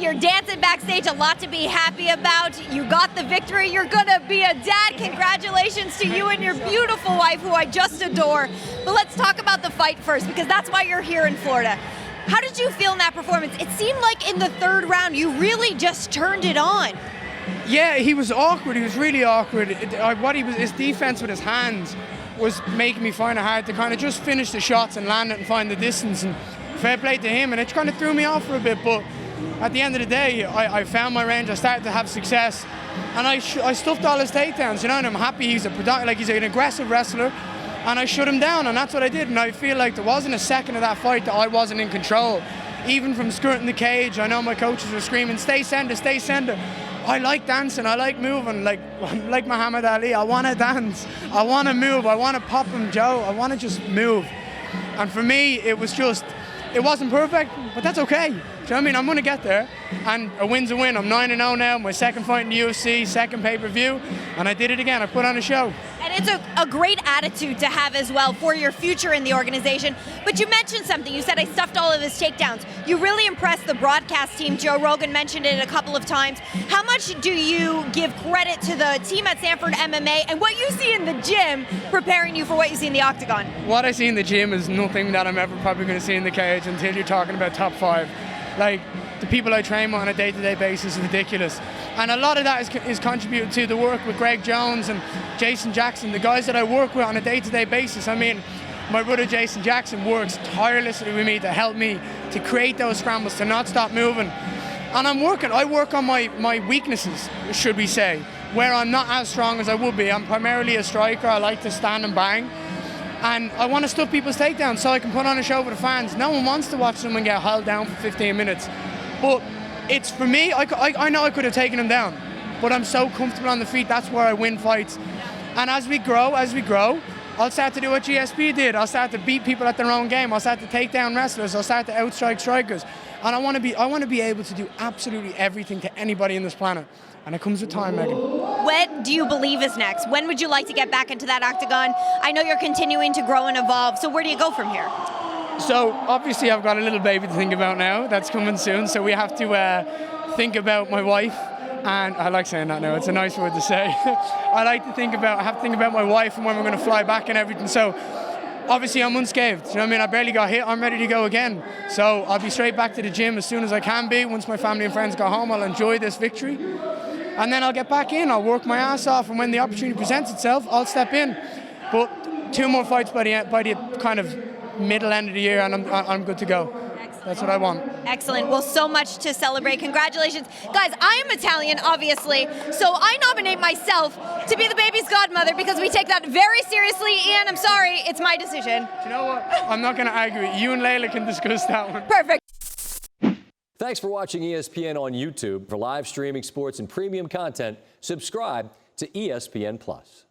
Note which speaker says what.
Speaker 1: You're dancing backstage, a lot to be happy about. You got the victory. You're going to be a dad. Congratulations to you and your beautiful wife, who I just adore. But let's talk about the fight first, because that's why you're here in Florida. How did you feel in that performance? It seemed like in the third round, you really just turned it on.
Speaker 2: Yeah, he was awkward. He was really awkward. His defense with his hands was making me find it hard to kind of just finish the shots and land it and find the distance. And fair play to him, and it kind of threw me off for a bit. But at the end of the day, I found my range. I started to have success, and I stuffed all his takedowns. You know, and I'm happy he's he's an aggressive wrestler, and I shut him down, and that's what I did. And I feel like there wasn't a second of that fight that I wasn't in control. Even from skirting the cage, I know my coaches were screaming, "Stay center, stay center." I like dancing, I like moving, like Muhammad Ali. I want to dance, I want to move, I want to pop him, Joe. I want to just move. And for me, it wasn't perfect, but that's okay. Do you know what I mean? I'm going to get there, and a win's a win. I'm 9-0 now, my second fight in the UFC, second pay-per-view, and I did it again. I put on a show.
Speaker 1: And it's a great attitude to have as well for your future in the organization. But you mentioned something. You said I stuffed all of his takedowns. You really impressed the broadcast team. Joe Rogan mentioned it a couple of times. How much do you give credit to the team at Sanford MMA and what you see in the gym preparing you for what you see in the octagon?
Speaker 2: What I see in the gym is nothing that I'm ever probably going to see in the cage until you're talking about top 5. Like, the people I train with on a day-to-day basis is ridiculous. And a lot of that is contributed to the work with Greg Jones and Jason Jackson, the guys that I work with on a day-to-day basis. I mean, my brother Jason Jackson works tirelessly with me to help me to create those scrambles, to not stop moving. And I work on my weaknesses, should we say, where I'm not as strong as I would be. I'm primarily a striker. I like to stand and bang. And I want to stuff people's takedowns so I can put on a show for the fans. No one wants to watch someone get held down for 15 minutes. But it's, for me, I know I could have taken him down, but I'm so comfortable on the feet. That's where I win fights. And as we grow, I'll start to do what GSP did. I'll start to beat people at their own game. I'll start to take down wrestlers. I'll start to outstrike strikers. And I want to be able to do absolutely everything to anybody in this planet. And it comes with time, Megan.
Speaker 1: What do you believe is next? When would you like to get back into that octagon? I know you're continuing to grow and evolve, so where do you go from here?
Speaker 2: So obviously I've got a little baby to think about now. That's coming soon. So we have to think about my wife. And I like saying that now. It's a nice word to say. I have to think about my wife and when we're going to fly back and everything. So obviously I'm unscathed. You know what I mean? I barely got hit. I'm ready to go again. So I'll be straight back to the gym as soon as I can be. Once my family and friends go home, I'll enjoy this victory. And then I'll get back in. I'll work my ass off. And when the opportunity presents itself, I'll step in. But 2 more fights by the kind of middle end of the year, and I'm good to go. Excellent. That's what I want.
Speaker 1: Excellent. Well, so much to celebrate. Congratulations. Guys, I am Italian, obviously, so I nominate myself to be the baby's godmother because we take that very seriously. Ian, I'm sorry. It's my decision.
Speaker 2: Do you know what? I'm not going to argue it. You and Layla can discuss that one.
Speaker 1: Perfect.
Speaker 3: Thanks for watching ESPN on YouTube. For live streaming sports and premium content, subscribe to ESPN+.